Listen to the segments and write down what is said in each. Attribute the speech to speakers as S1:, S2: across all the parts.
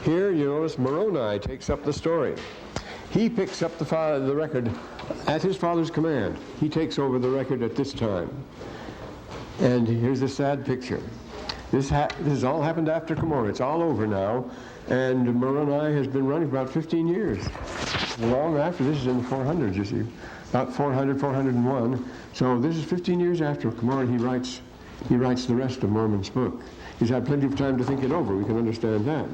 S1: Here, you notice Moroni takes up the story. He picks up the record at his father's command. He takes over the record at this time. And here's a sad picture. This has all happened after Cumorah. It's all over now. And Moroni has been running for about 15 years. Long after, this is in the 400s, you see. About 400, 401. So this is 15 years after Cumorah. He writes the rest of Mormon's book. He's had plenty of time to think it over. We can understand that.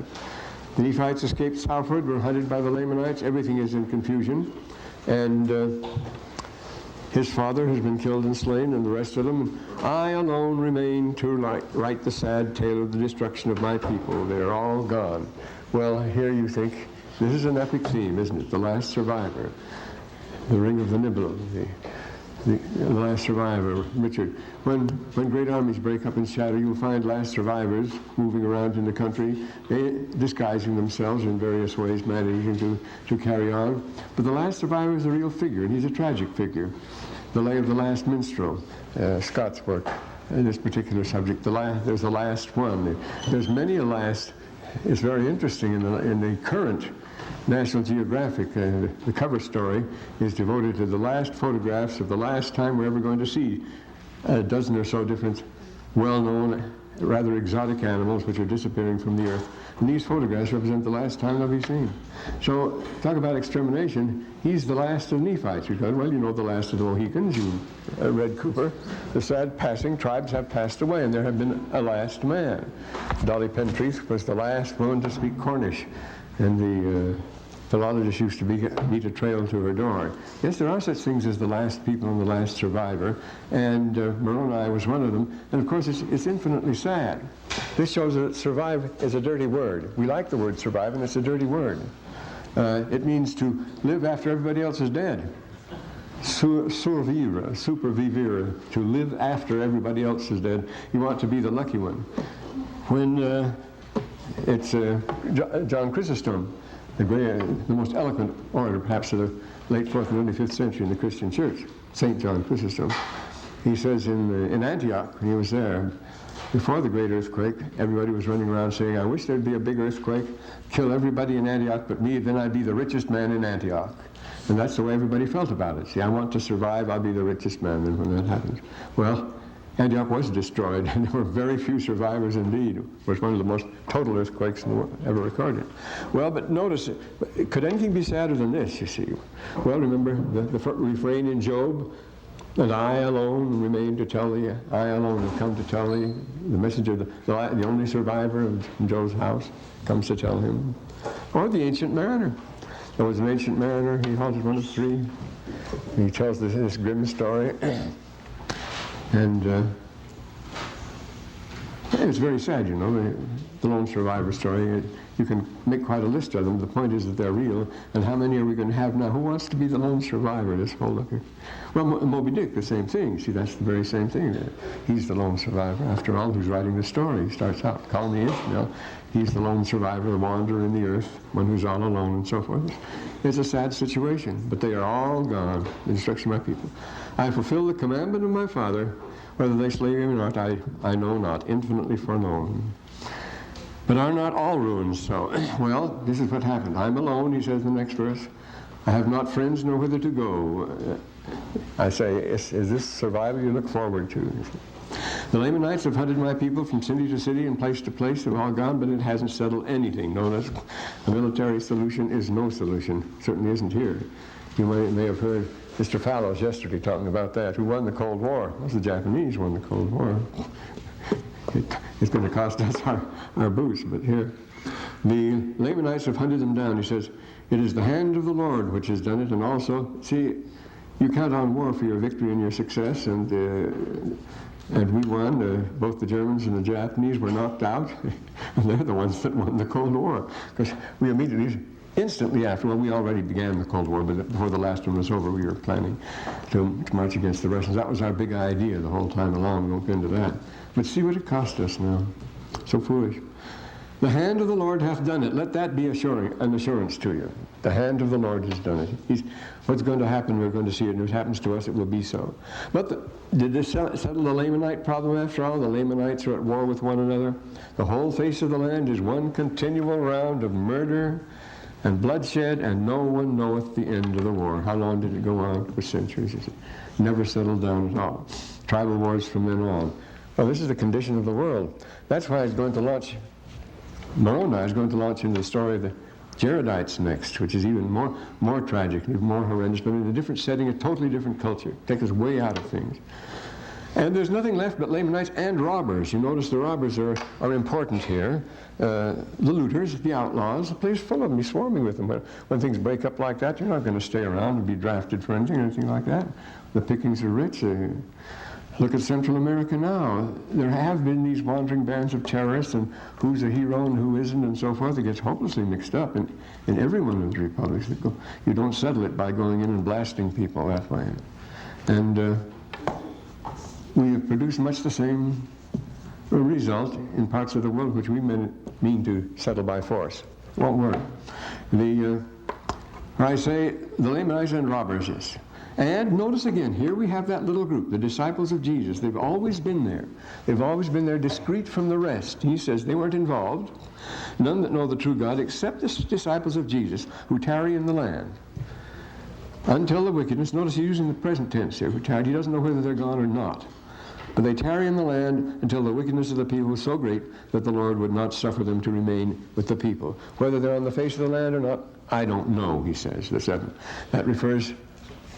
S1: The Nephites escaped southward, were hunted by the Lamanites. Everything is in confusion. And his father has been killed and slain, and the rest of them. I alone remain to write the sad tale of the destruction of my people. They're all gone. Well, here you think, this is an epic theme, isn't it? The last survivor. The ring of the Nibley. The last survivor, Richard. When great armies break up and shatter, you'll find last survivors moving around in the country, disguising themselves in various ways, managing to carry on. But the last survivor is a real figure, and he's a tragic figure. The Lay of the Last Minstrel, Scott's work, in this particular subject. There's the last one. There's many a last. It's very interesting in the current National Geographic, the cover story is devoted to the last photographs of the last time we're ever going to see a dozen or so different well-known, rather exotic animals which are disappearing from the earth. And these photographs represent the last time they'll be seen. So, talk about extermination. He's the last of Nephites. Because, well, you know the last of the Mohicans. You read Cooper. The sad passing tribes have passed away, and there have been a last man. Dolly Pentreath was the last woman to speak Cornish. And the philologist used to beat a trail to her door. Yes, there are such things as the last people and the last survivor, and Moroni was one of them. And of course, it's infinitely sad. This shows that survive is a dirty word. We like the word survive, and it's a dirty word. It means to live after everybody else is dead. Survivre, supervivere, to live after everybody else is dead. You want to be the lucky one. When it's John Chrysostom, the most eloquent orator, perhaps, of the late 4th and early 5th century in the Christian church, St. John Chrysostom. He says in Antioch, when he was there, before the great earthquake, everybody was running around saying, I wish there'd be a big earthquake, kill everybody in Antioch but me, then I'd be the richest man in Antioch. And that's the way everybody felt about it. See, I want to survive, I'll be the richest man then when that happens. Well, Antioch was destroyed, and there were very few survivors indeed. It was one of the most total earthquakes ever recorded. Well, but notice, could anything be sadder than this, you see? Well, remember the refrain in Job, and I alone remain to tell thee, I alone have come to tell thee. The messenger, the only survivor of Job's house, comes to tell him. Or the ancient mariner. There was an ancient mariner, he haunted one of three. He tells this grim story. And it's very sad, you know, the lone survivor story. You can make quite a list of them. The point is that they're real. And how many are we going to have now? Who wants to be the lone survivor, this whole looking? Well, Moby Dick, the same thing. See, that's the very same thing. He's the lone survivor. After all, who's writing the story? He starts out, call me Ishmael. He's the lone survivor, the wanderer in the earth, one who's all alone and so forth. It's a sad situation, but they are all gone, the destruction of my people. I fulfill the commandment of my father, whether they slay him or not, I know not, infinitely foreknown. But are not all ruins so? Well, this is what happened. I'm alone, he says in the next verse. I have not friends nor whither to go. I say, is this survival you look forward to? The Lamanites have hunted my people from city to city and place to place. They've all gone, but it hasn't settled anything. Notice, a military solution is no solution. It certainly isn't here. You may have heard Mr. Fallows yesterday talking about that. Who won the Cold War? It was the Japanese won the Cold War. It's going to cost us our boots, but here. The Lamanites have hunted them down. He says, it is the hand of the Lord which has done it, and also, see, you count on war for your victory and your success, and we won. Both the Germans and the Japanese were knocked out, and they're the ones that won the Cold War. Because we immediately, instantly after, well, we already began the Cold War, but before the last one was over, we were planning to march against the Russians. That was our big idea the whole time along. We won't get into that. But see what it cost us now. So foolish. The hand of the Lord hath done it. Let that be an assurance to you. The hand of the Lord has done it. What's going to happen, we're going to see it. And if it happens to us, it will be so. But did this settle the Lamanite problem after all? The Lamanites are at war with one another. The whole face of the land is one continual round of murder and bloodshed, and no one knoweth the end of the war. How long did it go on? For centuries. It never settled down at all. Tribal wars from then on. Well, this is the condition of the world. That's why it's going to launch. Moroni is going to launch into the story of the Jaredites next, which is even more tragic, even more horrendous, but in a different setting, a totally different culture. Take us way out of things. And there's nothing left but Lamanites and robbers. You notice the robbers are important here. The looters, the outlaws, the place is full of them. You're swarming with them. When things break up like that, you're not going to stay around and be drafted for anything like that. The pickings are rich. Look at Central America now. There have been these wandering bands of terrorists, and who's a hero and who isn't, and so forth. It gets hopelessly mixed up in every one of the republics. You don't settle it by going in and blasting people that way. And we have produced much the same result in parts of the world which we mean to settle by force. It won't work. I say the Lamanites and robbers, yes. And notice again, here we have that little group, the disciples of Jesus. They've always been there. They've always been there discreet from the rest. He says they weren't involved. None that know the true God except the disciples of Jesus who tarry in the land. Until the wickedness, notice he's using the present tense here, who tarry. He doesn't know whether they're gone or not. But they tarry in the land until the wickedness of the people was so great that the Lord would not suffer them to remain with the people. Whether they're on the face of the land or not, I don't know, he says, the 7th. That refers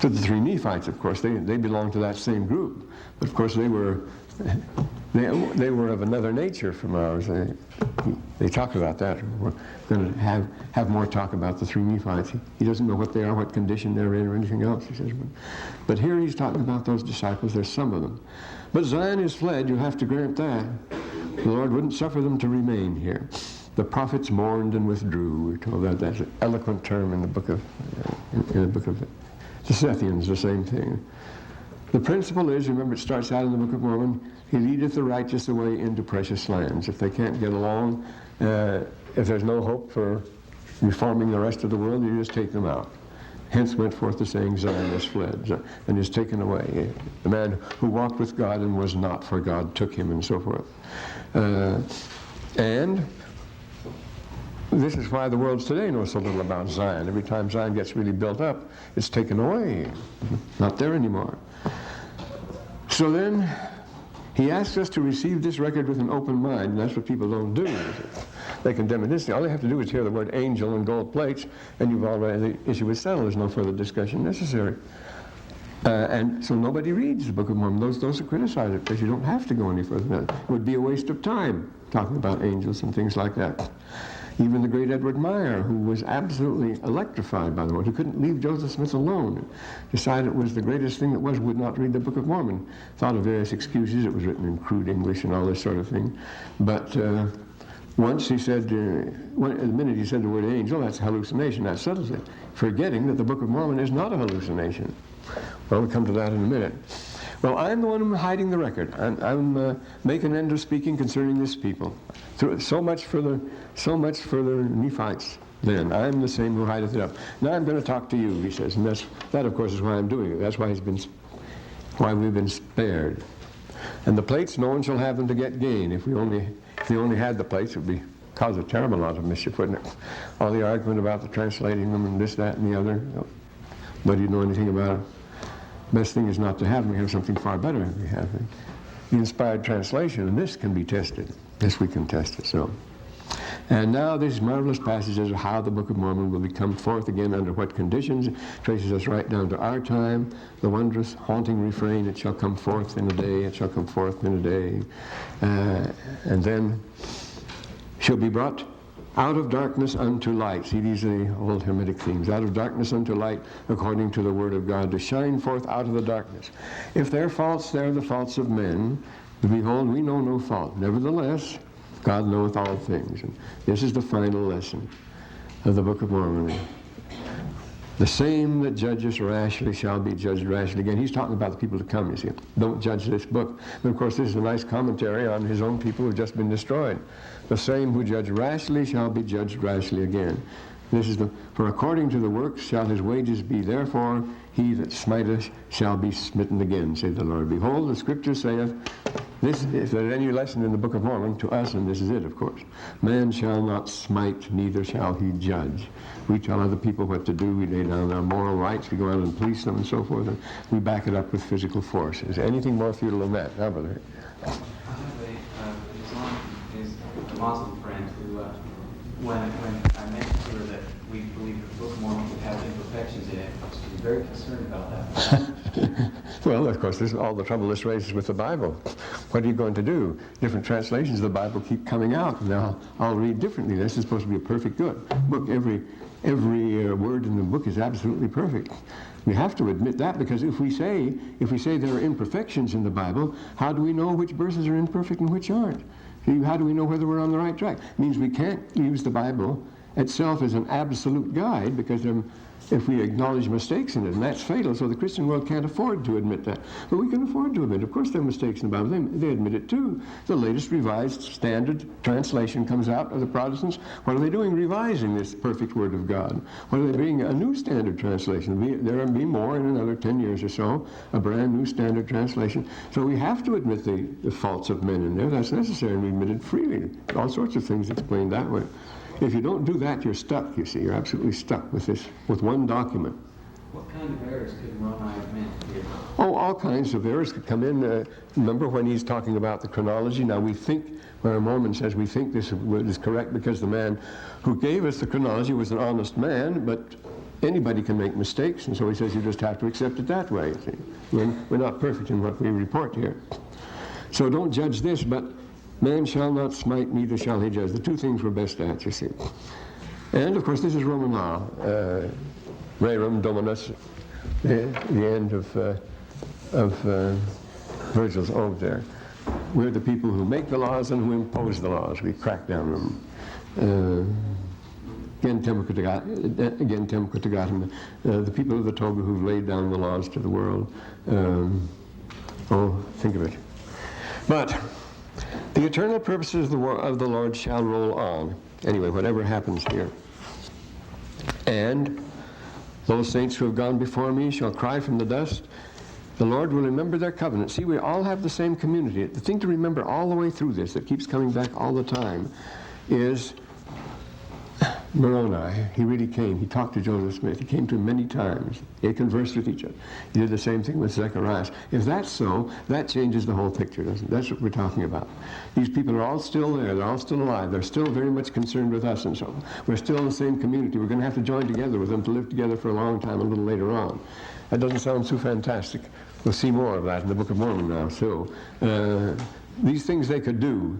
S1: to the 3 Nephites, of course. They belong to that same group. But of course they were of another nature from ours. They talk about that. We're going to have more talk about the 3 Nephites. He doesn't know what they are, what condition they're in, or anything else, he says. But here he's talking about those disciples. There's some of them. But Zion is fled, you have to grant that. The Lord wouldn't suffer them to remain here. The prophets mourned and withdrew. We're told that's an eloquent term in the book of the Scythians, the same thing. The principle is, remember it starts out in the Book of Mormon, he leadeth the righteous away into precious lands. If they can't get along, if there's no hope for reforming the rest of the world, you just take them out. Hence went forth the saying, Zion is fled, and is taken away. The man who walked with God and was not, for God took him, and so forth. And this is why the world today knows so little about Zion. Every time Zion gets really built up, it's taken away. Not there anymore. So then, he asks us to receive this record with an open mind, and that's what people don't do. They condemn it instantly. All they have to do is hear the word angel and gold plates, and the issue is settled. There's no further discussion necessary. And so nobody reads the Book of Mormon. Those who criticize it, because you don't have to go any further than that. It would be a waste of time talking about angels and things like that. Even the great Edward Meyer, who was absolutely electrified by the Lord, who couldn't leave Joseph Smith alone, decided it was the greatest thing that would not read the Book of Mormon. Thought of various excuses. It was written in crude English and all this sort of thing. But once he said, the minute he said the word angel, that's a hallucination. That settles it. Forgetting that the Book of Mormon is not a hallucination. Well, we'll come to that in a minute. Well, I'm the one who's hiding the record. I'm making an end of speaking concerning this people. So much for the Nephites. Then I'm the same who hideth it up. Now I'm going to talk to you, he says, and that of course is why I'm doing it. That's why we've been spared. And the plates, no one shall have them to get gain. If we only had the plates, it would cause a terrible lot of mischief, wouldn't it? All the argument about the translating them and this, that, and the other. Nobody know anything about it. Best thing is not to have them. We have something far better if we have it. The inspired translation, and this can be tested. This we can test it. So, and now these marvelous passages of how the Book of Mormon will become forth again under what conditions, traces us right down to our time. The wondrous, haunting refrain, it shall come forth in a day, it shall come forth in a day. And then shall be brought out of darkness unto light. See, these are the old Hermetic themes. Out of darkness unto light, according to the Word of God, to shine forth out of the darkness. If their faults, they're the faults of men. Behold, we know no fault. Nevertheless, God knoweth all things. And this is the final lesson of the Book of Mormon. The same that judges rashly shall be judged rashly. Again, he's talking about the people to come, you see. Don't judge this book. But of course, this is a nice commentary on his own people who have just been destroyed. The same who judge rashly shall be judged rashly again. This is for according to the works shall his wages be. Therefore, he that smiteth shall be smitten again, saith the Lord. Behold, the Scripture saith, this, if there's any lesson in the Book of Mormon, to us, and this is it, of course, man shall not smite, neither shall he judge. We tell other people what to do. We lay down our moral rights. We go out and police them and so forth, and we back it up with physical force. Is there anything more futile than that? Now, brother.
S2: I have a Muslim friend who, when I mentioned to her that we believe the Book of Mormon would have imperfections in it, she was very concerned about that.
S1: Well, of course, this is all the trouble this raises with the Bible. What are you going to do? Different translations of the Bible keep coming out. Now, I'll read differently. This is supposed to be a perfect good book. Every word in the book is absolutely perfect. We have to admit that, because if we say there are imperfections in the Bible, how do we know which verses are imperfect and which aren't? See, how do we know whether we're on the right track? It means we can't use the Bible itself as an absolute guide, because if we acknowledge mistakes in it, and that's fatal, so the Christian world can't afford to admit that. But we can afford to admit, of course there are mistakes in the Bible. They admit it too. The latest revised standard translation comes out of the Protestants. What are they doing? Revising this perfect Word of God. What are they doing? A new standard translation. There will be more in another 10 years or so, a brand new standard translation. So we have to admit the faults of men in there. That's necessary, and we admit it freely. All sorts of things explained that way. If you don't do that, you're stuck, you see. You're absolutely stuck with one document.
S2: What kind of errors could Moroni have meant here?
S1: Oh, all kinds of errors could come in. Remember when he's talking about the chronology? Now we think, when a Mormon says we think this is correct because the man who gave us the chronology was an honest man, but anybody can make mistakes, and so he says you just have to accept it that way. You see. We're not perfect in what we report here. So don't judge this, but man shall not smite, neither shall he judge. The two things we're best at, you see. And, of course, this is Roman law. Rerum Dominus, the end of Virgil's ode there. We're the people who make the laws and who impose the laws. We crack down them. Again, the people of the Toga who've laid down the laws to the world. Think of it. But the eternal purposes of the Lord shall roll on. Anyway, whatever happens here. And those saints who have gone before me shall cry from the dust. The Lord will remember their covenant. See, we all have the same community. The thing to remember all the way through this, that keeps coming back all the time, is Moroni. He really came. He talked to Joseph Smith. He came to him many times. They conversed with each other. He did the same thing with Zacharias. If that's so, that changes the whole picture, doesn't it? That's what we're talking about. These people are all still there. They're all still alive. They're still very much concerned with us and so on. We're still in the same community. We're going to have to join together with them to live together for a long time a little later on. That doesn't sound too fantastic. We'll see more of that in the Book of Mormon now. So these things they could do.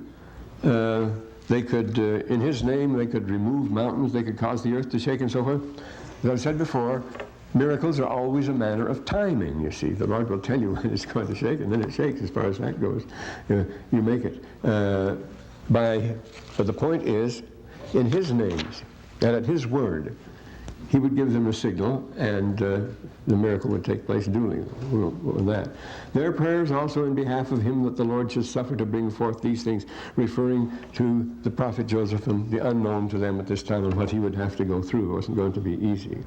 S1: They could, in his name, they could remove mountains, they could cause the earth to shake and so forth. As I've said before, miracles are always a matter of timing, you see. The Lord will tell you when it's going to shake, and then it shakes as far as that goes. You make it. But the point is, in his names, and at his word, he would give them a signal, and the miracle would take place duly on that. Their prayers also in behalf of him that the Lord should suffer to bring forth these things, referring to the prophet Joseph and the unknown to them at this time and what he would have to go through. It wasn't going to be easy.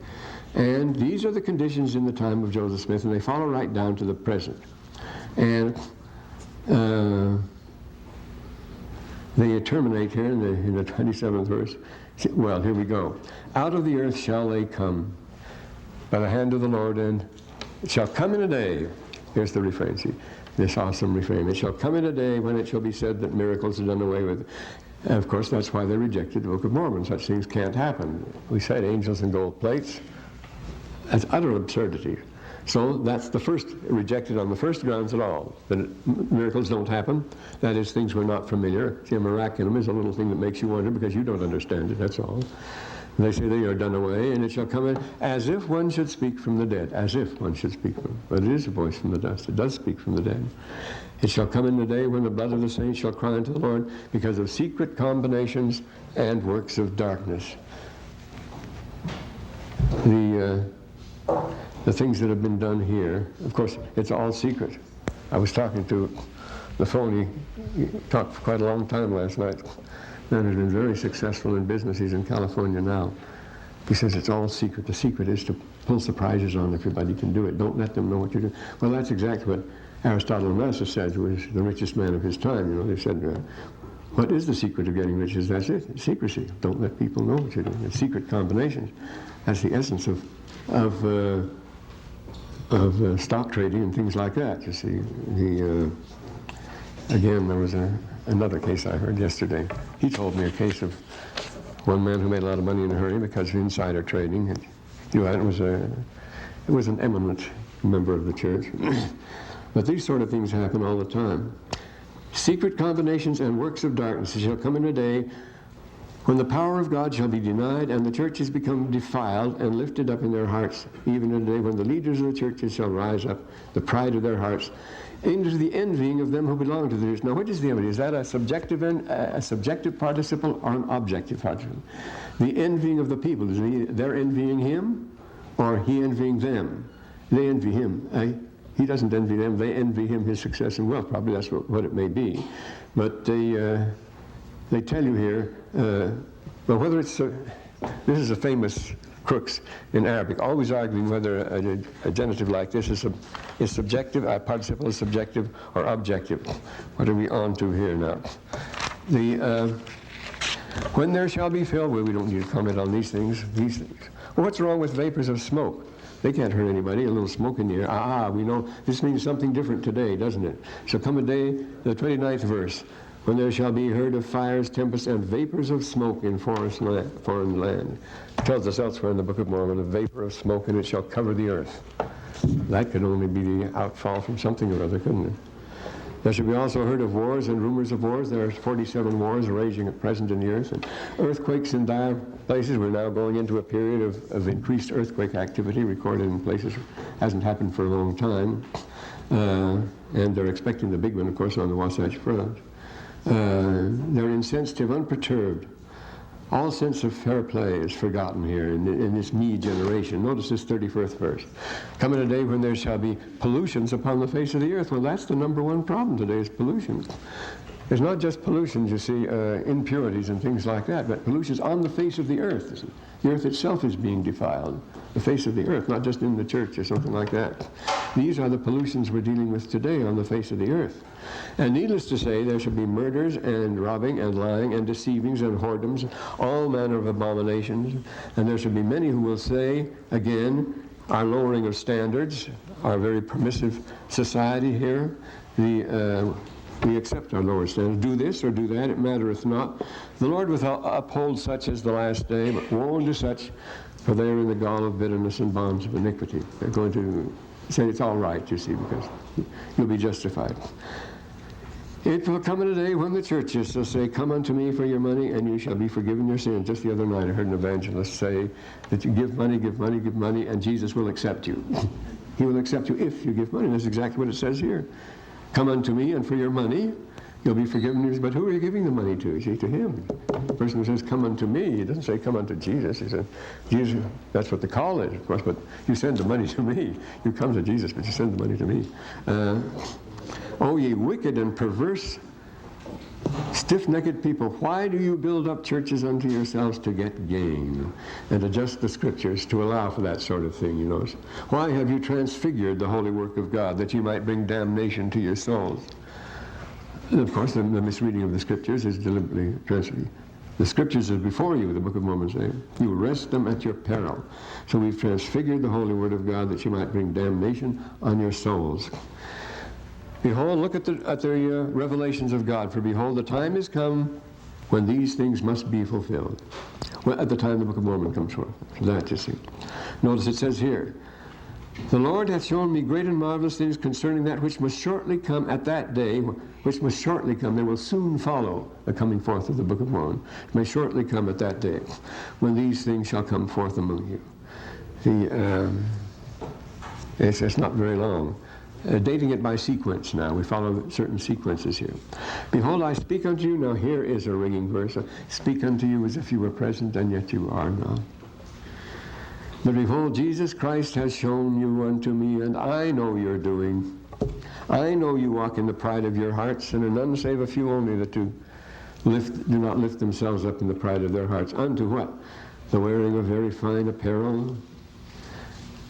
S1: And these are the conditions in the time of Joseph Smith, and they follow right down to the present. And they terminate here in the 27th verse. Well, here we go. Out of the earth shall they come by the hand of the Lord, and it shall come in a day. Here's the refrain, see, this awesome refrain. It shall come in a day when it shall be said that miracles are done away with. And of course, that's why they rejected the Book of Mormon. Such things can't happen. We said angels and gold plates. That's utter absurdity. So that's the first, rejected on the first grounds at all, that miracles don't happen. That is, things we're not familiar. See, a miraculum is a little thing that makes you wonder because you don't understand it, that's all. And they say they are done away, and it shall come in as if one should speak from the dead. As if one should speak from, but it is a voice from the dust. It does speak from the dead. It shall come in the day when the blood of the saints shall cry unto the Lord because of secret combinations and works of darkness. the things that have been done here. Of course, it's all secret. I was talking to the phone. He talked for quite a long time last night. Man has been very successful in business. He's in California now. He says it's all secret. The secret is to pull surprises on everybody. Can do it. Don't let them know what you're doing. Well, that's exactly what Aristotle and Onassis said, who was the richest man of his time. They said, what is the secret of getting riches? That's it. It's secrecy. Don't let people know what you're doing. It's secret combinations. That's the essence of stock trading and things like that. You see, again, there was another case I heard yesterday. He told me a case of one man who made a lot of money in a hurry because of insider trading. And, it was an eminent member of the church. But these sort of things happen all the time. Secret combinations and works of darkness. It shall come in a day when the power of God shall be denied, and the churches become defiled and lifted up in their hearts, even in a day when the leaders of the churches shall rise up, the pride of their hearts, into the envying of them who belong to the church. Now, what is the envy? Is that a subjective participle or an objective participle? The envying of the people, they're envying him, or he envying them? They envy him. He doesn't envy them. They envy him his success and wealth. Probably that's what it may be. But they tell you here, well, whether it's this is a famous crux in Arabic, always arguing whether a genitive like this is subjective, a participle is subjective or objective. What are we on to here now? When there shall be filled, well, we don't need to comment on these things. Well, what's wrong with vapors of smoke? They can't hurt anybody. A little smoke in the air. We know this means something different today, doesn't it? So come a day, the 29th verse, when there shall be heard of fires, tempests, and vapors of smoke in foreign land. It tells us elsewhere in the Book of Mormon, a vapor of smoke, and it shall cover the earth. That could only be the outfall from something or other, couldn't it? There should be also heard of wars and rumors of wars. There are 47 wars raging at present in the earth, and earthquakes in dire places. We're now going into a period of increased earthquake activity recorded in places. Hasn't happened for a long time. And they're expecting the big one, of course, on the Wasatch Front. They're insensitive, unperturbed. All sense of fair play is forgotten here in this me generation. Notice this 31st verse. Come in a day when there shall be pollutions upon the face of the earth. Well, that's the number one problem today is pollution. It's not just pollutions, you see, impurities and things like that, but pollutions on the face of the earth. The earth itself is being defiled. The face of the earth, not just in the church or something like that. These are the pollutions we're dealing with today on the face of the earth. And needless to say, there shall be murders and robbing and lying and deceivings and whoredoms, all manner of abominations. And there shall be many who will say, again, our lowering of standards, our very permissive society here, we accept our lower standards. Do this or do that, it mattereth not. The Lord will uphold such as the last day, but woe unto such, for they are in the gall of bitterness and bonds of iniquity. They're going to say it's all right, you see, because you'll be justified. It will come in a day when the churches shall say, come unto me for your money, and you shall be forgiven your sins. Just the other night I heard an evangelist say that you give money, and Jesus will accept you. He will accept you if you give money. That's exactly what it says here. Come unto me, and for your money, you'll be forgiven. But who are you giving the money to? You see, to him. The person who says, come unto me, he doesn't say, come unto Jesus. He said, Jesus, that's what the call is, of course, but you send the money to me. You come to Jesus, but you send the money to me. O ye wicked and perverse, stiff-necked people, why do you build up churches unto yourselves to get gain and adjust the scriptures to allow for that sort of thing, you know? Why have you transfigured the holy work of God that you might bring damnation to your souls? And of course, the misreading of the scriptures is deliberately transfigured. The scriptures are before you, the Book of Mormon says. You rest them at your peril. So we've transfigured the holy word of God that you might bring damnation on your souls. Behold, look at the revelations of God. For behold, the time is come when these things must be fulfilled. Well, at the time the Book of Mormon comes forth. That you see. Notice it says here, the Lord hath shown me great and marvelous things concerning that which must shortly come at that day, which must shortly come. They will soon follow the coming forth of the Book of Mormon. It may shortly come at that day, when these things shall come forth among you. It's not very long. Dating it by sequence now. We follow certain sequences here. Behold, I speak unto you. Now here is a ringing verse. Speak unto you as if you were present, and yet you are not. But behold, Jesus Christ has shown you unto me, and I know your doing. I know you walk in the pride of your hearts, and are none save a few only that do not lift themselves up in the pride of their hearts. Unto what? The wearing of very fine apparel.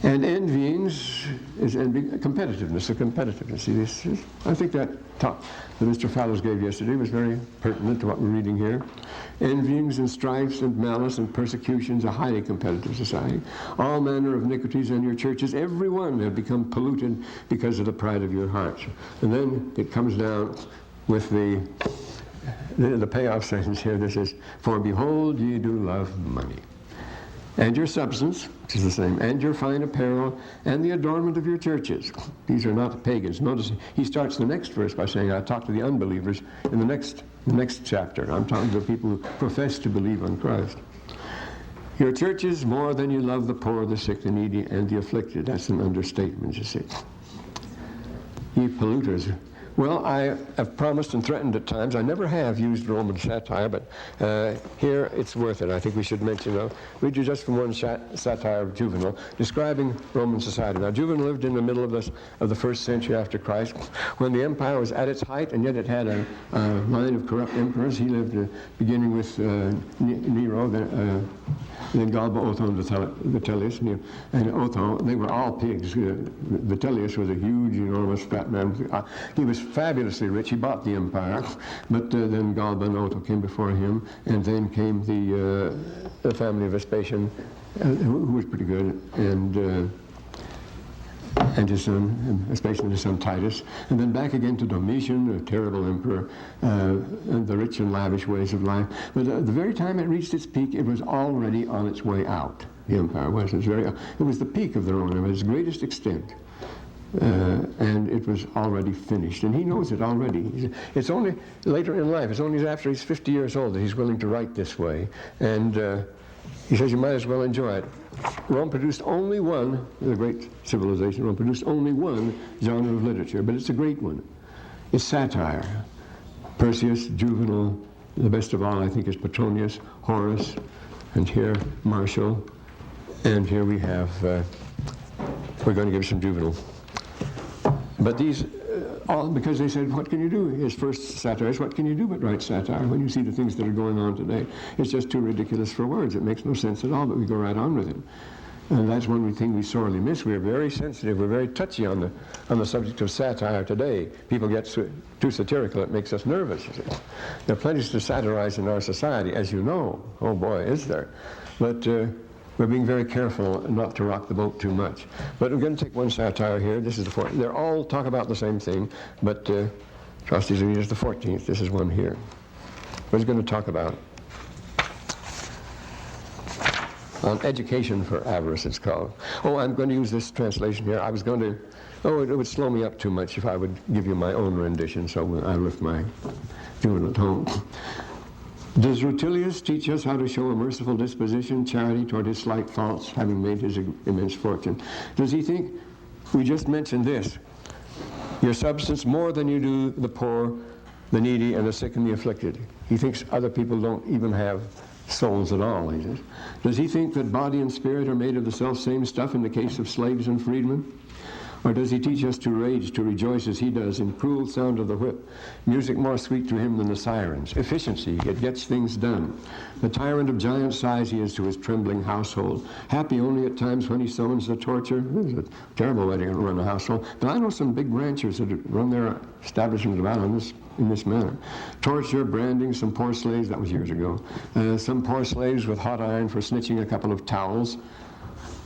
S1: And envyings is competitiveness. See, this is, I think that talk that Mr. Fallows gave yesterday was very pertinent to what we're reading here. Envyings and strifes and malice and persecutions, a highly competitive society. All manner of iniquities in your churches, every one have become polluted because of the pride of your hearts. And then it comes down with the payoff sentence here. This is, for behold, ye do love money, and your substance, which is the same, and your fine apparel, and the adornment of your churches. These are not pagans. Notice he starts the next verse by saying, I talk to the unbelievers in the next chapter. I'm talking to people who profess to believe on Christ. Your churches more than you love the poor, the sick, the needy, and the afflicted. That's an understatement, you see. Ye polluters. Well, I have promised and threatened at times. I never have used Roman satire, but here it's worth it. I think we should mention, read you just from one satire of Juvenal, describing Roman society. Now, Juvenal lived in the middle of the first century after Christ, when the empire was at its height, and yet it had a line of corrupt emperors. He lived beginning with Nero, then Galba, Otho, and Vitellius. And Otho, they were all pigs. Vitellius was a huge, enormous, fat man. He was fabulously rich. He bought the empire, but then Galba and Otho came before him, and then came the family of Vespasian, who was pretty good, and his son, Vespasian and his son Titus, and then back again to Domitian, a terrible emperor, and the rich and lavish ways of life. But at the very time it reached its peak, it was already on its way out. The empire was. It was the peak of the Roman Empire, its greatest extent. And it was already finished. And he knows it already. It's only later in life, it's only after he's 50 years old that he's willing to write this way. And he says you might as well enjoy it. Rome produced only one, the great civilization, Rome produced only one genre of literature, but it's a great one. It's satire. Persius, Juvenal, the best of all I think is Petronius, Horace, and here Martial. And here we have, we're going to give some Juvenal. But these, all because they said, what can you do? His first satire is, what can you do but write satire when you see the things that are going on today? It's just too ridiculous for words. It makes no sense at all, but we go right on with it. And that's one thing we sorely miss. We're very sensitive. We're very touchy on the subject of satire today. People get too satirical. It makes us nervous. There are plenty to satirize in our society, as you know. Oh boy, is there. But we're being very careful not to rock the boat too much. But we're going to take one satire here. This is the 14th. They all talk about the same thing, but Trustees is the 14th. This is one here. What he's going to talk about? On education for avarice, it's called. Oh, I'm going to use this translation here. I was going to, it would slow me up too much if I would give you my own rendition, so I left my doing it at home. Does Rutilius teach us how to show a merciful disposition, charity toward his slight faults, having made his immense fortune? Does he think, we just mentioned this, your substance more than you do the poor, the needy, and the sick and the afflicted? He thinks other people don't even have souls at all, he says. Does he think that body and spirit are made of the self-same stuff in the case of slaves and freedmen? Or does he teach us to rage, to rejoice as he does in cruel sound of the whip, music more sweet to him than the sirens? Efficiency, it gets things done. The tyrant of giant size he is to his trembling household. Happy only at times when he summons the torture. It's a terrible way to run a household. But I know some big ranchers that run their establishments about in this manner. Torture, branding some poor slaves, that was years ago. Some poor slaves with hot iron for snitching a couple of towels.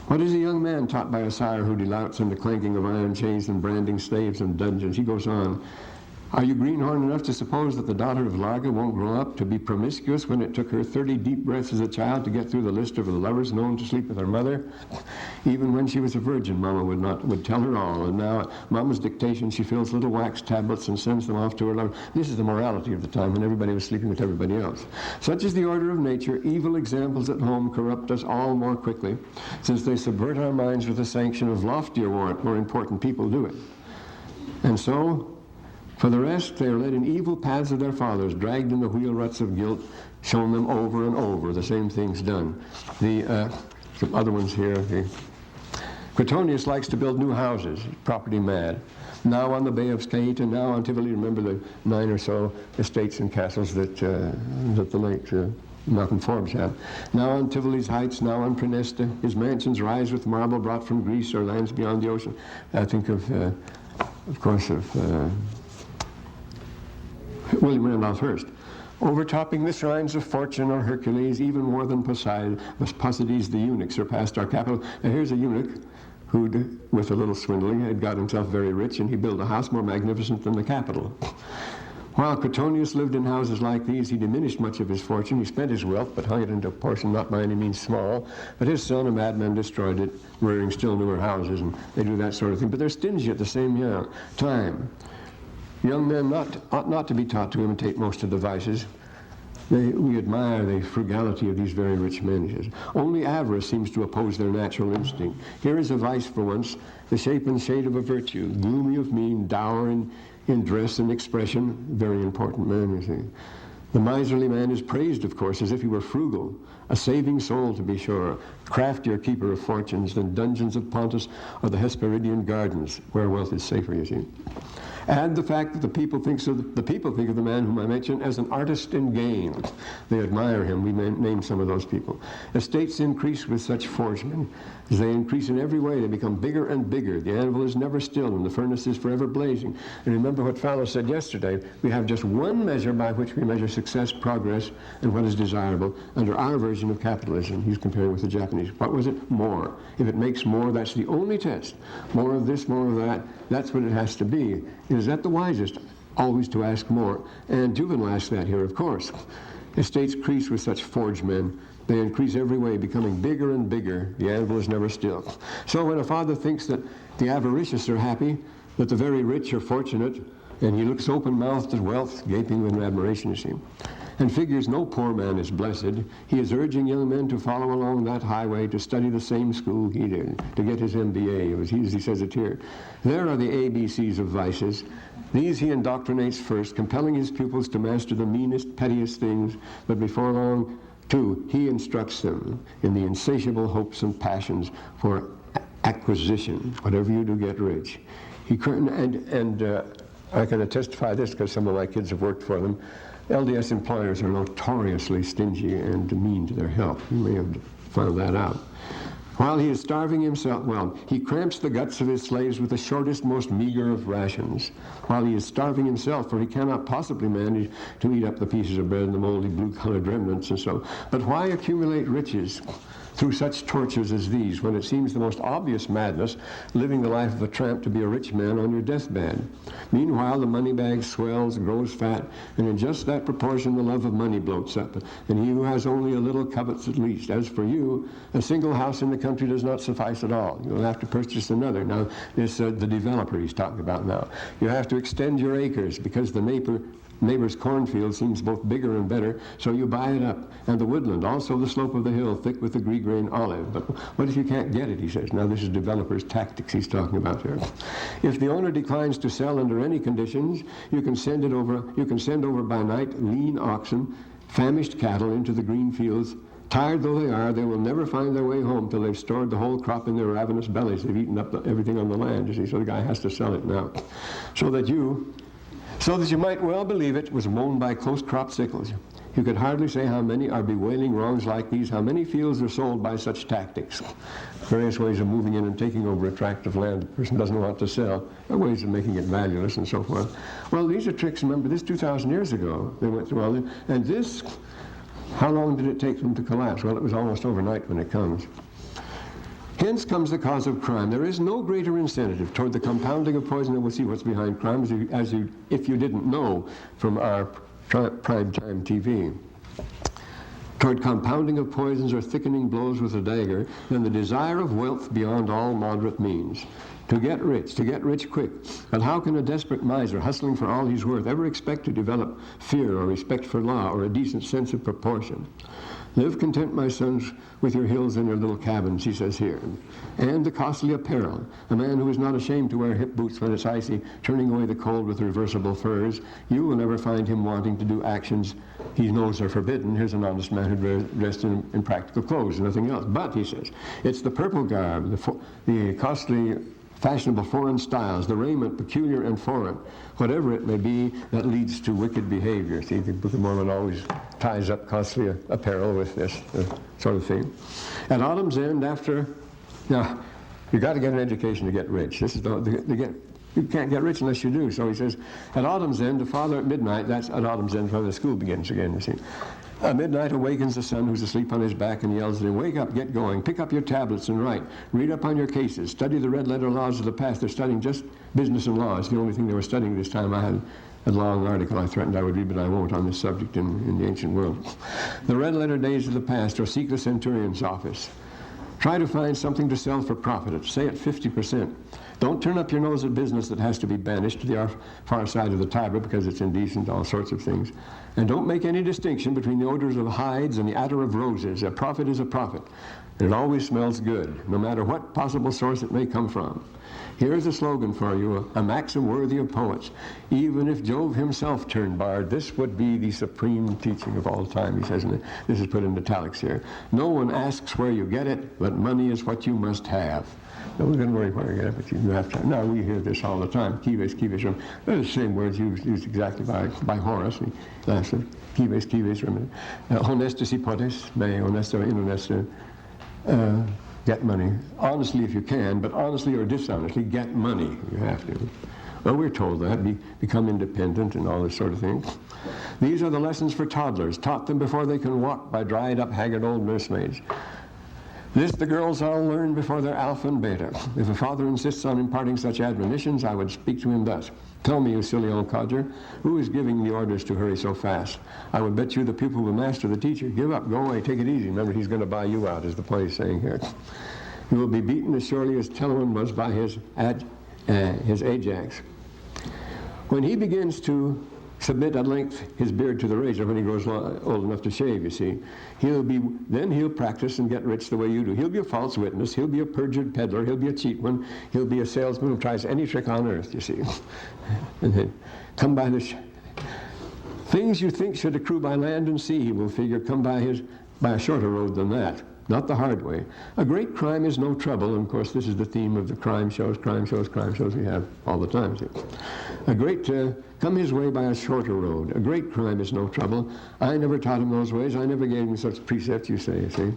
S1: What is a young man taught by a sire who delights in the clanking of iron chains and branding slaves in dungeons? He goes on, are you greenhorn enough to suppose that the daughter of Laga won't grow up to be promiscuous when it took her 30 deep breaths as a child to get through the list of the lovers known to sleep with her mother? Even when she was a virgin, Mama would tell her all, and now at Mama's dictation she fills little wax tablets and sends them off to her lover. This is the morality of the time when everybody was sleeping with everybody else. Such is the order of nature. Evil examples at home corrupt us all more quickly, since they subvert our minds with the sanction of loftier warrant. More important people do it. And so, for the rest, they are led in evil paths of their fathers, dragged in the wheel ruts of guilt, shown them over and over, the same things done. some other ones here. Okay. Quintonius likes to build new houses, property mad. Now on the Bay of Skate and now on Tivoli. Remember the 9 or so estates and castles that the late Malcolm Forbes had. Now on Tivoli's Heights, now on Praeneste. His mansions rise with marble brought from Greece or lands beyond the ocean. I think of course, of William Randolph Hearst. Overtopping the shrines of Fortune or Hercules, even more than Posides the eunuch surpassed our capital. Now here's a eunuch who, with a little swindling, had got himself very rich, and he built a house more magnificent than the Capitol. While Quintonius lived in houses like these, he diminished much of his fortune. He spent his wealth, but hung it into a portion not by any means small. But his son, a madman, destroyed it, rearing still newer houses, and they do that sort of thing. But they're stingy at the same time. Young men ought not to be taught to imitate most of the vices. We admire the frugality of these very rich men, he says. Only avarice seems to oppose their natural instinct. Here is a vice for once, the shape and shade of a virtue, gloomy of mien, dour in dress and expression. Very important man, you see. The miserly man is praised, of course, as if he were frugal, a saving soul, to be sure, craftier keeper of fortunes than dungeons of Pontus or the Hesperidian gardens, where wealth is safer, you see. Add the fact that the people think of the man whom I mentioned as an artist in gain. They admire him. We name some of those people. Estates increase with such forgemen. As they increase in every way, they become bigger and bigger. The anvil is never still, and the furnace is forever blazing. And remember what Fallow said yesterday. We have just one measure by which we measure success, progress, and what is desirable under our version of capitalism. He's comparing with the Japanese. What was it? More. If it makes more, that's the only test. More of this, more of that. That's what it has to be. Is that the wisest? Always to ask more. And Juvenal asks that here, of course. Estates increase with such forged men. They increase every way, becoming bigger and bigger. The anvil is never still. So when a father thinks that the avaricious are happy, that the very rich are fortunate, and he looks open-mouthed at wealth, gaping with admiration, you see, and figures no poor man is blessed, he is urging young men to follow along that highway, to study the same school he did, to get his MBA, as he says it here. There are the ABCs of vices. These he indoctrinates first, compelling his pupils to master the meanest, pettiest things, but before long, too, he instructs them in the insatiable hopes and passions for acquisition. Whatever you do, get rich. I can testify this because some of my kids have worked for them. LDS employers are notoriously stingy and mean to their help. You may have found that out. While he is starving himself, he cramps the guts of his slaves with the shortest, most meager of rations. While he is starving himself, for he cannot possibly manage to eat up the pieces of bread and the moldy blue-colored remnants and so. But why accumulate riches through such tortures as these, when it seems the most obvious madness, living the life of a tramp, to be a rich man on your deathbed? Meanwhile, the money bag swells, grows fat, and in just that proportion the love of money bloats up, and he who has only a little covets at least. As for you, a single house in the country does not suffice at all. You'll have to purchase another. Now, this the developer he's talking about now. You have to extend your acres, because the neighbor's cornfield seems both bigger and better, so you buy it up. And the woodland, also the slope of the hill, thick with the green olive. But what if you can't get it, he says. Now this is developer's tactics he's talking about here. If the owner declines to sell under any conditions, you can send over by night lean oxen, famished cattle into the green fields. Tired though they are, they will never find their way home till they've stored the whole crop in their ravenous bellies. They've eaten up everything on the land, you see, so the guy has to sell it now. So that you might well believe it was mown by close-cropped sickles. You could hardly say how many are bewailing wrongs like these, how many fields are sold by such tactics. Various ways of moving in and taking over a tract of land the person doesn't want to sell. There are ways of making it valueless and so forth. Well, these are tricks. Remember, this 2,000 years ago, they went through all this. And this, how long did it take them to collapse? Well, it was almost overnight when it comes. Hence comes the cause of crime. There is no greater incentive toward the compounding of poison, and we'll see what's behind crime, if you didn't know from our prime time TV. Toward compounding of poisons or thickening blows with a dagger, than the desire of wealth beyond all moderate means. To get rich quick. But how can a desperate miser, hustling for all he's worth, ever expect to develop fear or respect for law or a decent sense of proportion? Live content, my sons, with your hills and your little cabins, he says here. And the costly apparel. A man who is not ashamed to wear hip boots when it's icy, turning away the cold with reversible furs. You will never find him wanting to do actions he knows are forbidden. Here's an honest man who dressed in practical clothes, nothing else. But, he says, it's the purple garb, the costly fashionable foreign styles, the raiment peculiar and foreign, whatever it may be, that leads to wicked behavior. See, the Book of Mormon always ties up costly apparel with this sort of thing. At autumn's end, now, you've got to get an education to get rich. This is you can't get rich unless you do. So he says, at autumn's end, the father at midnight, that's at autumn's end when the school begins again, you see. At midnight awakens the son who's asleep on his back and yells at him, wake up, get going, pick up your tablets and write. Read up on your cases, study the red letter laws of the past. They're studying just business and law. It's the only thing they were studying this time. I had a long article I threatened I would read, but I won't, on this subject in the ancient world. The red letter days of the past, or seek the centurion's office. Try to find something to sell for profit. Say at 50%. Don't turn up your nose at business that has to be banished to the far side of the Tiber because it's indecent, all sorts of things. And don't make any distinction between the odors of hides and the attar of roses. A prophet is a prophet. And it always smells good, no matter what possible source it may come from. Here's a slogan for you, a maxim worthy of poets. Even if Jove himself turned bard, this would be the supreme teaching of all time, he says, and this is put in italics here. No one asks where you get it, but money is what you must have. No one's going to worry where you get it, but you have to. Now, we hear this all the time. Kives, they're the same words used exactly by Horace. Lastly, kives, honestus hypotes, me honesto in honesto. Get money. Honestly if you can, but honestly or dishonestly, get money. You have to. Well, we're told that. Become independent and all this sort of thing. These are the lessons for toddlers. Taught them before they can walk by dried up, haggard old nursemaids. This the girls all learn before they're alpha and beta. If a father insists on imparting such admonitions, I would speak to him thus. Tell me, you silly old codger, who is giving the orders to hurry so fast? I would bet you the pupil will master the teacher. Give up, go away, take it easy. Remember, he's going to buy you out, is the point he's saying here. He will be beaten as surely as Telamon was by his Ajax. When he begins to submit at length his beard to the razor when he grows old enough to shave, you see, then he'll practice and get rich the way you do. He'll be a false witness, he'll be a perjured peddler, he'll be a cheat one, he'll be a salesman who tries any trick on earth, you see. And then come by things you think should accrue by land and sea, he will figure come by a shorter road than that. Not the hard way. A great crime is no trouble, and of course this is the theme of the crime shows we have all the time. See? Come his way by a shorter road. A great crime is no trouble. I never taught him those ways. I never gave him such precepts, you say, see.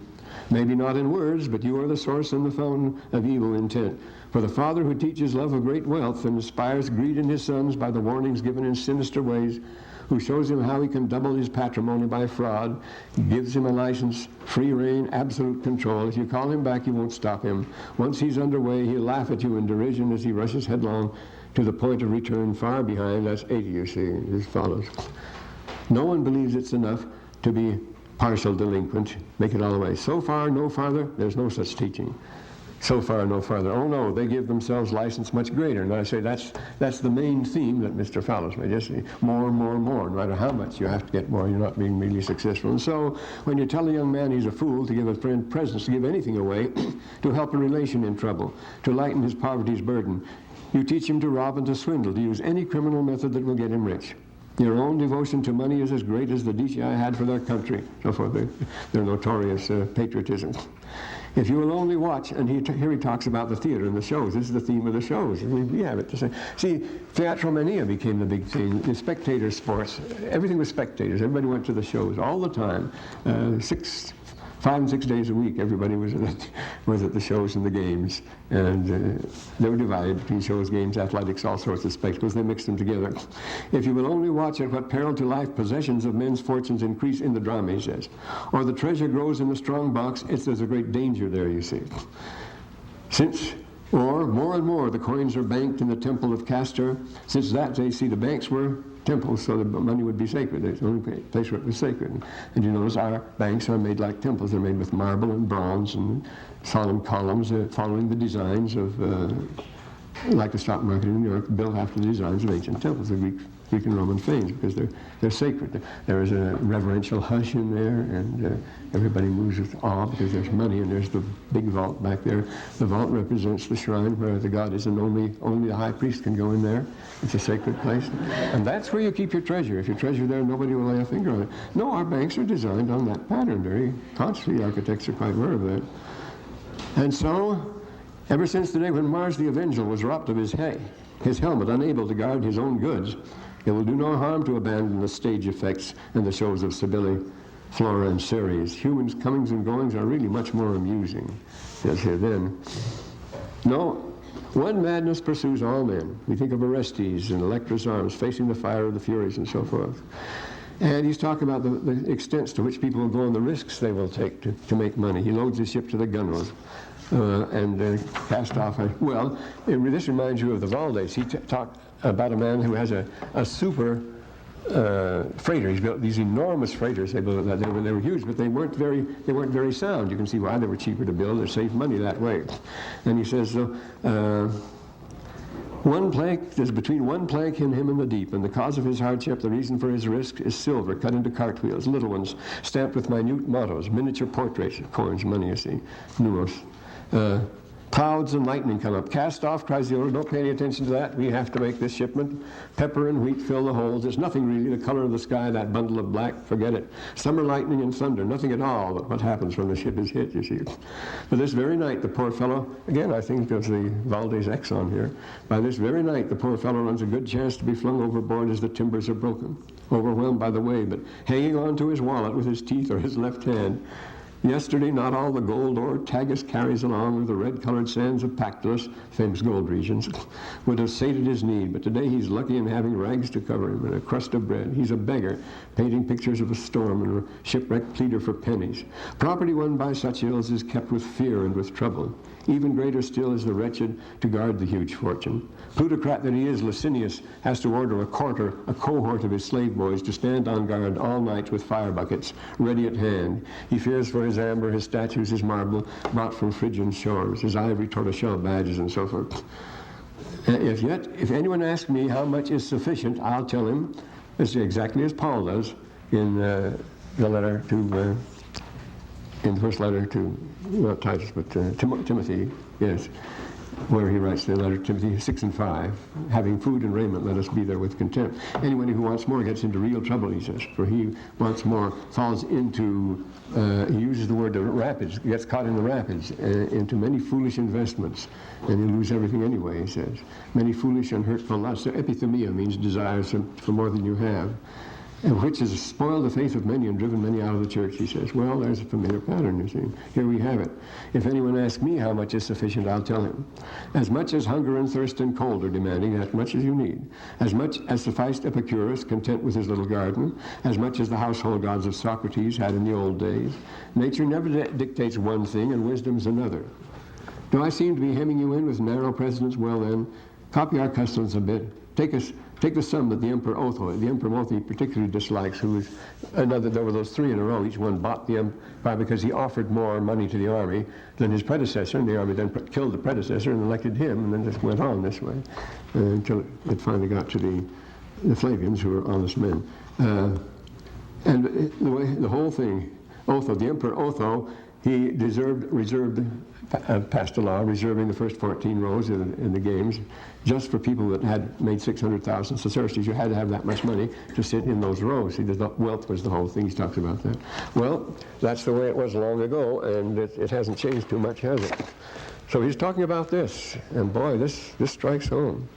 S1: Maybe not in words, but you are the source and the fountain of evil intent. For the father who teaches love of great wealth and inspires greed in his sons by the warnings given in sinister ways, who shows him how he can double his patrimony by fraud, gives him a license, free rein, absolute control. If you call him back, you won't stop him. Once he's underway, he'll laugh at you in derision as he rushes headlong to the point of return far behind. That's 80, you see, as follows. No one believes it's enough to be partial delinquent. Make it all the way. So far, no farther, there's no such teaching. So far, no farther. Oh no, they give themselves license much greater. And I say that's the main theme that Mr. Fallows made. Just more. No matter how much you have to get more, you're not being really successful. And so when you tell a young man he's a fool to give a friend presents, to give anything away, to help a relation in trouble, to lighten his poverty's burden, you teach him to rob and to swindle, to use any criminal method that will get him rich. Your own devotion to money is as great as the DCI had for their country, so forth, their notorious patriotism. If you will only watch, and here he talks about the theater and the shows. This is the theme of the shows. We have it to say. See, theatromania became the big thing. The spectator sports, everything was spectators. Everybody went to the shows all the time. 5 and 6 days a week, everybody was at the shows and the games. And they were divided between shows, games, athletics, all sorts of spectacles. They mixed them together. If you will only watch at what peril to life possessions of men's fortunes increase in the drama, he says, or the treasure grows in the strong box, there's a great danger there, you see. Or more and more the coins are banked in the temple of Castor. Since that day, see, the banks were temples, so the money would be sacred. It's the only place where it was sacred. And you notice our banks are made like temples. They're made with marble and bronze and solemn columns following the designs of, like the stock market in New York, built after the designs of ancient temples. The Greek Greek and Roman fanes, because they're sacred. There is a reverential hush in there, and everybody moves with awe because there's money, and there's the big vault back there. The vault represents the shrine where the god is, and only the high priest can go in there. It's a sacred place. And that's where you keep your treasure. If you treasure there, nobody will lay a finger on it. No, our banks are designed on that pattern. Very consciously, architects are quite aware of that. And so, ever since the day when Mars the Avenger was robbed of his helmet, unable to guard his own goods, it will do no harm to abandon the stage effects and the shows of Cybele, Flora, and Ceres. Humans' comings and goings are really much more amusing, as here then. No, one madness pursues all men. We think of Orestes and Electra's arms facing the fire of the Furies and so forth. And he's talking about the extents to which people will go and the risks they will take to make money. He loads his ship to the gunwales and cast off. This reminds you of the Valdes. He talked about a man who has a super freighter. He's built these enormous freighters. They were huge, but they weren't very sound. You can see why they were cheaper to build. They saved money that way. And he says, there's between one plank and him and the deep, and the cause of his hardship, the reason for his risk, is silver cut into cartwheels, little ones stamped with minute mottos, miniature portraits of coins, money, you see, numerous. Clouds and lightning come up. Cast off, cries the owner. Don't pay any attention to that. We have to make this shipment. Pepper and wheat fill the holes. There's nothing really. The color of the sky, that bundle of black, forget it. Summer lightning and thunder, nothing at all but what happens when the ship is hit, you see. But this very night, the poor fellow, again, I think of the Valdez Exxon here. By this very night, the poor fellow runs a good chance to be flung overboard as the timbers are broken, overwhelmed by the wave, but hanging on to his wallet with his teeth or his left hand. Yesterday, not all the gold ore Tagus carries along with the red-colored sands of Pactolus, famous gold regions, would have sated his need, but today he's lucky in having rags to cover him and a crust of bread. He's a beggar, painting pictures of a storm and a shipwrecked pleader for pennies. Property won by such ills is kept with fear and with trouble. Even greater still is the wretched to guard the huge fortune. Plutocrat that he is, Licinius has to order a cohort of his slave boys to stand on guard all night with fire buckets, ready at hand. He fears for his amber, his statues, his marble, brought from Phrygian shores, his ivory tortoiseshell badges, and so forth. If anyone asks me how much is sufficient, I'll tell him, it's exactly as Paul does in the letter to, in the first letter to, not Titus, but Timothy, yes, where he writes the letter to Timothy 6 and 5, having food and raiment, let us be there with content. Anyone who wants more gets into real trouble, he says, for he wants more, falls into, he uses the word rapids, gets caught in the rapids, into many foolish investments, and you lose everything anyway, he says. Many foolish and hurtful lusts. So epithemia means desires for more than you have, and which has spoiled the faith of many and driven many out of the church, he says. Well, there's a familiar pattern, you see. Here we have it. If anyone asks me how much is sufficient, I'll tell him. As much as hunger and thirst and cold are demanding, as much as you need. As much as sufficed Epicurus, content with his little garden. As much as the household gods of Socrates had in the old days. Nature never dictates one thing, and wisdom's another. Do I seem to be hemming you in with narrow precedents? Well then, copy our customs a bit. Take the sum that the Emperor Otho, the Emperor Otho he particularly dislikes, who was there were those three in a row, each one bought the empire because he offered more money to the army than his predecessor, and the army then killed the predecessor and elected him, and then just went on this way until it finally got to the Flavians, who were honest men. And the whole thing, Otho, the Emperor Otho, he passed a law reserving the first 14 rows in the games just for people that had made 600,000 sesterces. You had to have that much money to sit in those rows. See, wealth was the whole thing. He talks about that. Well, that's the way it was long ago, and it hasn't changed too much, has it? So he's talking about this, and boy, this strikes home.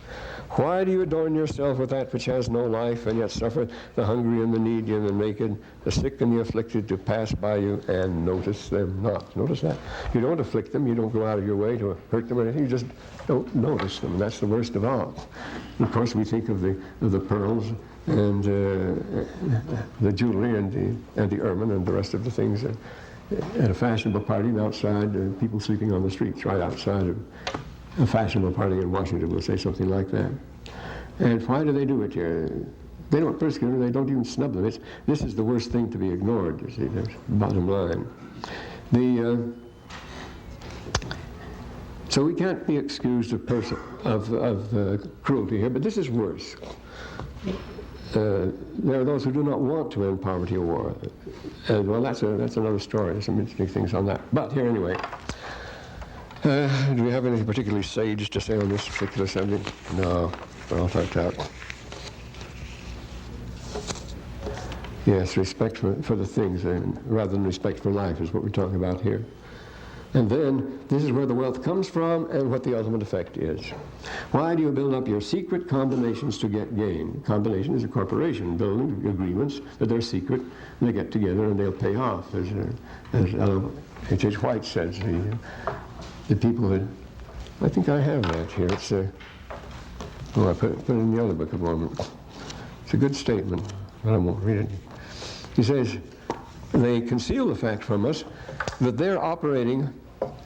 S1: Why do you adorn yourself with that which has no life, and yet suffer the hungry and the needy and the naked, the sick and the afflicted to pass by you and notice them not? Notice that. You don't afflict them. You don't go out of your way to hurt them or anything. You just don't notice them. That's the worst of all. And of course, we think of the pearls and the jewelry and the ermine and the rest of the things at a fashionable party and outside, people sleeping on the streets right outside of a fashionable party in Washington will say something like that. And why do they do it here? They don't persecute them, they don't even snub them. This is the worst thing to be ignored, you see, that's the bottom line. So we can't be excused of cruelty here, but this is worse. there are those who do not want to end poverty or war. And well, that's another story. There's some interesting things on that. But here anyway. Do we have anything particularly sage to say on this particular subject? No, we're all talked out. Yes, respect for the things rather than respect for life is what we're talking about here. And then, this is where the wealth comes from and what the ultimate effect is. Why do you build up your secret combinations to get gain? Combination is a corporation building agreements that they're secret, and they get together and they'll pay off. As H.H. White says, the people that, I think I have that here. It's I put it in the other Book of Mormon. It's a good statement, but I won't read it. He says, they conceal the fact from us that they're operating,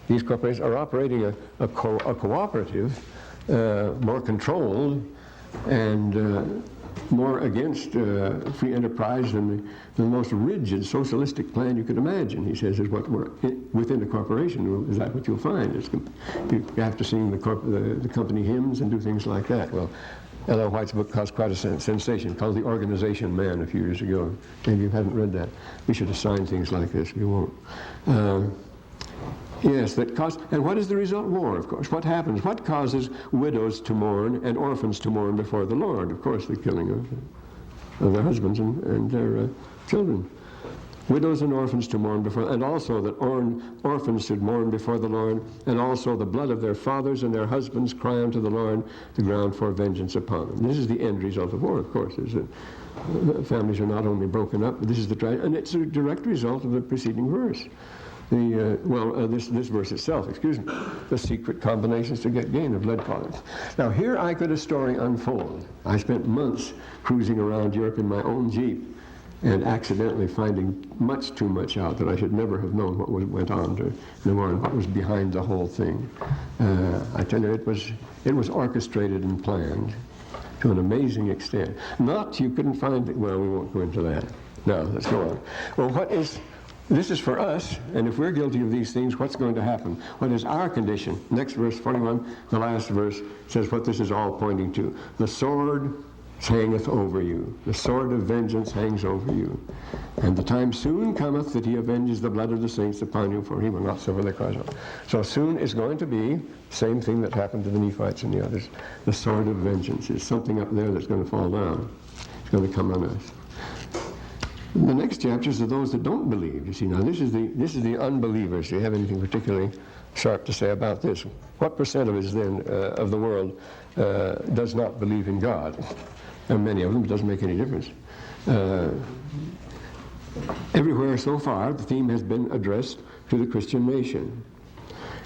S1: these corporations are operating a cooperative, more controlled, and more against free enterprise than the most rigid socialistic plan you could imagine. He says is what we're within the corporation. Is that what you'll find? You have to sing the company hymns and do things like that. Well, L.L. White's book caused quite a sensation, called The Organization Man a few years ago. Maybe you haven't read that. We should assign things like this. We won't. Yes, that cause. And what is the result? War, of course. What happens? What causes widows to mourn and orphans to mourn before the Lord? Of course, the killing of their husbands and their children. Widows and orphans to mourn before, and also that orphans should mourn before the Lord, and also the blood of their fathers and their husbands cry unto the Lord, the ground for vengeance upon them. This is the end result of war, of course, is that families are not only broken up, but this is the and it's a direct result of the preceding verse. This verse itself, excuse me, the secret combinations to get gain of lead products. Now here I could a story unfold. I spent months cruising around Europe in my own Jeep, and accidentally finding much too much out that I should never have known what went on in the war and what was behind the whole thing. I tell you, it was orchestrated and planned to an amazing extent. You couldn't find it. Well, we won't go into that. No, let's go on. Well, this is for us, and if we're guilty of these things, what's going to happen? What is our condition? Next verse, 41, the last verse, says what this is all pointing to. The sword hangeth over you. The sword of vengeance hangs over you. And the time soon cometh that he avenges the blood of the saints upon you, for he will not suffer their cause. So soon is going to be the same thing that happened to the Nephites and the others. The sword of vengeance is something up there that's going to fall down. It's going to come on us. The next chapters are those that don't believe. You see, now this is the unbelievers. Do you have anything particularly sharp to say about this? What percent of us then of the world does not believe in God? And many of them, it doesn't make any difference. Everywhere so far, the theme has been addressed to the Christian nation.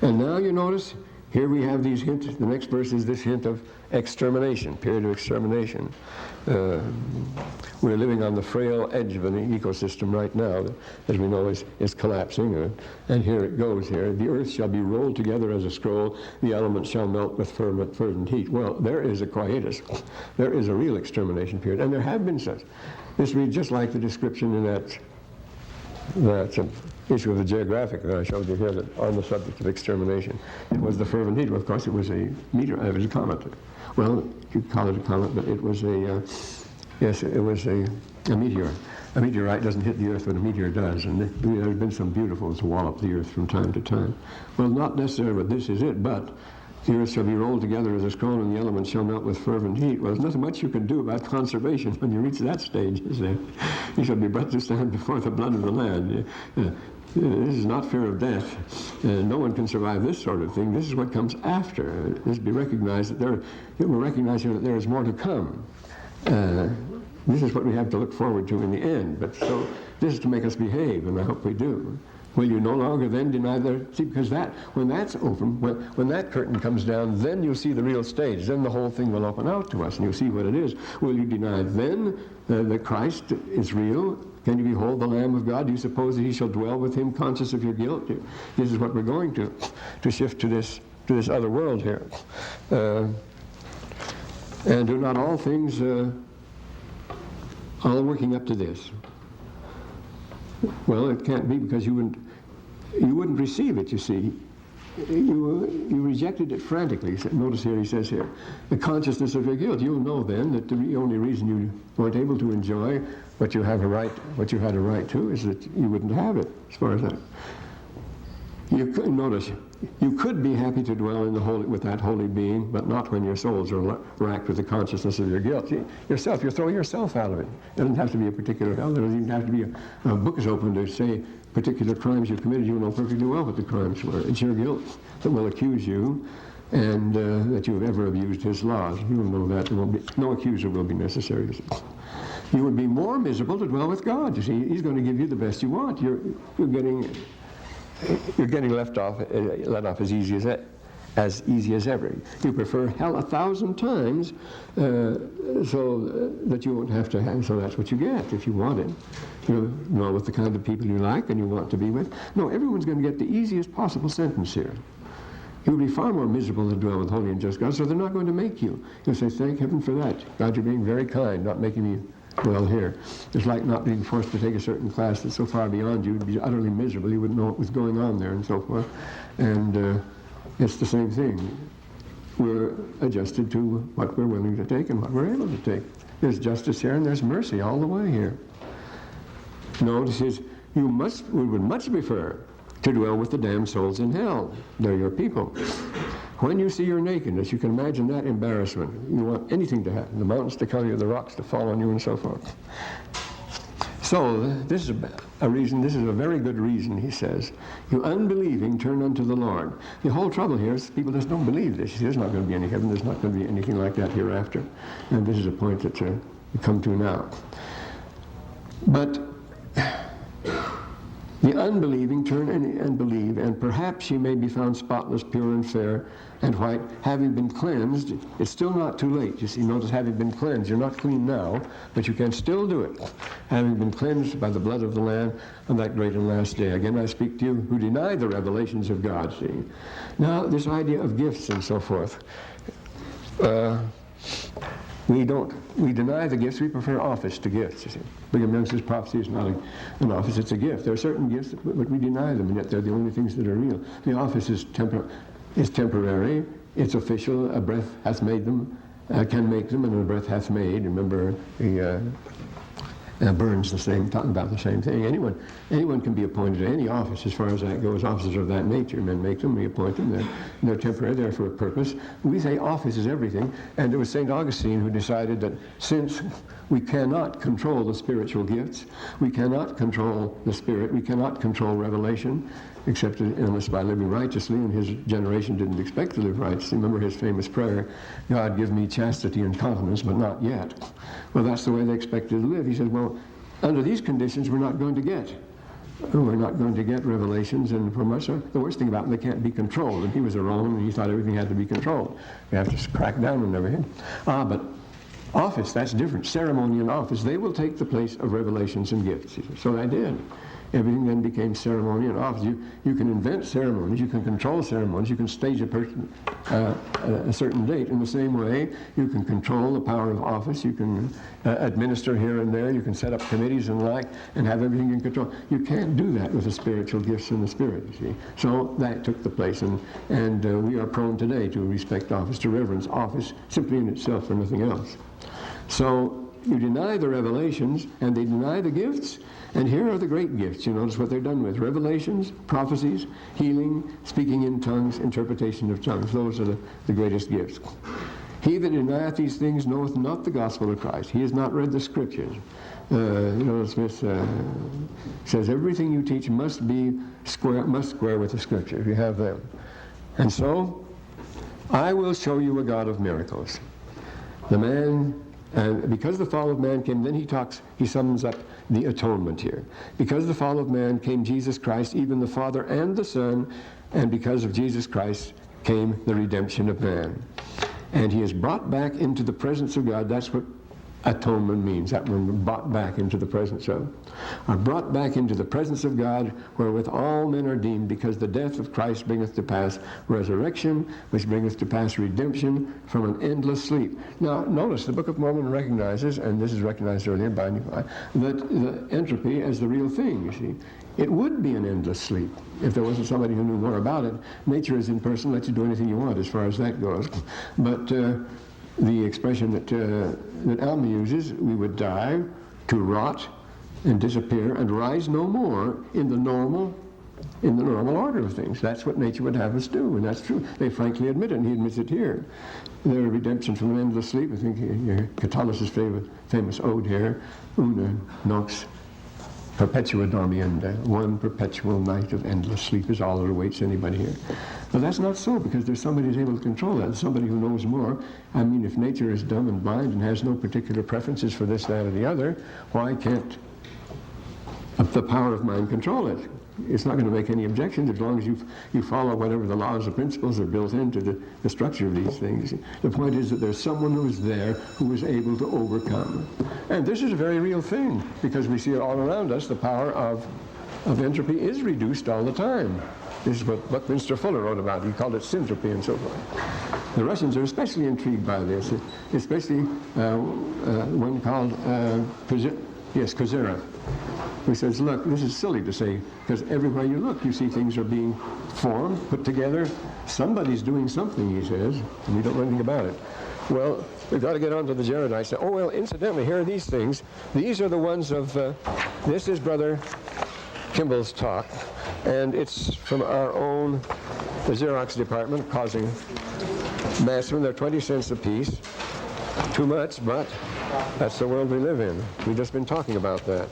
S1: And now you notice, here we have these hints. The next verse is this hint of extermination, period of extermination. We're living on the frail edge of an ecosystem right now that, as we know, is collapsing. And here it goes here. The earth shall be rolled together as a scroll. The elements shall melt with fervent heat. Well, there is a quietus. There is a real extermination period. And there have been such. This reads just like the description in that issue of the Geographic that I showed you here that on the subject of extermination. It was the fervent heat. Well, of course, it was a meteor. It was a comet. Well, you could call it a comet, but it was a meteor. A meteorite doesn't hit the earth, but a meteor does. And there have been some beautiful to wallop the earth from time to time. Well, not necessarily, but this is it. But the earth shall be rolled together as a scroll, and the elements shall melt with fervent heat. Well, there's nothing much you can do about conservation when you reach that stage, is there? You shall be brought to stand before the blood of the land. This is not fear of death. No one can survive this sort of thing. This is what comes after. This be recognized that it will recognize here that there is more to come. This is what we have to look forward to in the end. But so this is to make us behave, and I hope we do. Will you no longer then deny see, because when that's open, when that curtain comes down, then you'll see the real stage. Then the whole thing will open out to us, and you'll see what it is. Will you deny then that Christ is real? Can you behold the Lamb of God? Do you suppose that he shall dwell with him, conscious of your guilt? This is what we're going to shift to this other world here. And do not all things all working up to this? Well, it can't be, because you wouldn't receive it, you see. you rejected it frantically. Notice here, he says here, the consciousness of your guilt. You'll know then that the only reason you weren't able to enjoy what you had a right to is that you wouldn't have it, as far as that. Notice, you could be happy to dwell in the holy, with that holy being, but not when your souls are racked with the consciousness of your guilt. You're throwing yourself out of it. It doesn't have to be a particular hell. There doesn't even have to be a book is open to say particular crimes you committed. You know perfectly well what the crimes were. It's your guilt that will accuse you, and that you have ever abused his laws. You will know that. There won't be, no accuser will be necessary. You would be more miserable to dwell with God. You see, he's going to give you the best you want. You're getting let off as easy as ever. You prefer hell 1,000 times, so that you won't have to have. So that's what you get if you want it. You know, with the kind of people you like and you want to be with. No, everyone's going to get the easiest possible sentence here. You will be far more miserable to dwell with holy and just God. So they're not going to make you. You'll say, "Thank heaven for that. God, you're being very kind, not making me dwell here." It's like not being forced to take a certain class that's so far beyond you. You'd be utterly miserable. You wouldn't know what was going on there and so forth. And it's the same thing. We're adjusted to what we're willing to take and what we're able to take. There's justice here and there's mercy all the way here. Notice is, we would much prefer to dwell with the damned souls in hell. They're your people. When you see your nakedness, you can imagine that embarrassment. You want anything to happen, the mountains to cover you, the rocks to fall on you, and so forth. So this is a reason, this is a very good reason, he says. You unbelieving, turn unto the Lord. The whole trouble here is people just don't believe this. There's not going to be any heaven. There's not going to be anything like that hereafter. And this is a point that we come to now. But the unbelieving turn and believe, and perhaps ye may be found spotless, pure, and fair, and white, having been cleansed. It's still not too late. You see, notice having been cleansed. You're not clean now, but you can still do it. Having been cleansed by the blood of the Lamb on that great and last day. Again, I speak to you who deny the revelations of God, see. Now, this idea of gifts and so forth. We deny the gifts. We prefer office to gifts. You see. Brigham Young says prophecy is not an office, it's a gift. There are certain gifts, but we deny them, and yet they're the only things that are real. The office is temporary, it's official, a breath hath made them, can make them, and a breath hath made. Remember, Burns talking about the same thing. Anyone can be appointed to any office as far as that goes. Offices of that nature, men make them, we appoint them. They're temporary, they're for a purpose. We say office is everything, and it was St. Augustine who decided that since we cannot control the spiritual gifts, we cannot control the Spirit, we cannot control revelation, except unless by living righteously, and his generation didn't expect to live righteously. Remember his famous prayer, God give me chastity and continence, but not yet. Well, that's the way they expected to live. He said, well, under these conditions, we're not going to get revelations, and from us, the worst thing about them, they can't be controlled. And he was a Roman, and he thought everything had to be controlled. You have to crack down on everything. But office, that's different. Ceremony and office, they will take the place of revelations and gifts. So they did. Everything then became ceremony and office. You can invent ceremonies, you can control ceremonies, you can stage a person a certain date. In the same way, you can control the power of office, you can administer here and there, you can set up committees and like, and have everything in control. You can't do that with the spiritual gifts in the Spirit, you see. So that took the place, and we are prone today to respect office, to reverence office, simply in itself for nothing else. So you deny the revelations, and they deny the gifts. And here are the great gifts. You notice what they're done with. Revelations, prophecies, healing, speaking in tongues, interpretation of tongues. Those are the greatest gifts. He that denieth these things knoweth not the gospel of Christ. He has not read the Scriptures. Smith says everything you teach must square with the Scripture. You have them. And so, I will show you a God of miracles. And because the fall of man came, then he sums up the atonement here. Because the fall of man came Jesus Christ, even the Father and the Son, and because of Jesus Christ came the redemption of man. And he is brought back into the presence of God. That's what atonement means, that when we're brought back into the presence of. Are brought back into the presence of God, wherewith all men are deemed, because the death of Christ bringeth to pass resurrection, which bringeth to pass redemption from an endless sleep. Now, notice the Book of Mormon recognizes, and this is recognized earlier by that the entropy as the real thing, you see. it would be an endless sleep if there wasn't somebody who knew more about it. Nature is impersonal, lets you do anything you want as far as that goes. But the expression that Alma uses, we would die, to rot, and disappear, and rise no more in the normal order of things. That's what nature would have us do, and that's true. They frankly admit it, and he admits it here. Their redemption from an endless sleep, I think Catullus' famous ode here, una nox perpetua dormienda, one perpetual night of endless sleep is all that awaits anybody here. But that's not so, because there's somebody who's able to control that, somebody who knows more. I mean, if nature is dumb and blind and has no particular preferences for this, that, or the other, why can't the power of mind control it? It's not going to make any objections as long as you follow whatever the laws or principles are built into the structure of these things. The point is that there's someone who is there who is able to overcome. And this is a very real thing, because we see it all around us. The power of entropy is reduced all the time. This is what Buckminster Fuller wrote about. He called it syntropy and so forth. The Russians are especially intrigued by this, especially one called Kozera, who says, look, this is silly to say, because everywhere you look, you see things are being formed, put together. Somebody's doing something, he says, and we don't know anything about it. Well, we've got to get on to the Jaredites. Oh, well, incidentally, here are these things. These are the ones of, this is Brother Kimball's talk, and it's from our own, the Xerox department, causing massive. They're 20 cents a piece. Too much, but that's the world we live in. We've just been talking about that.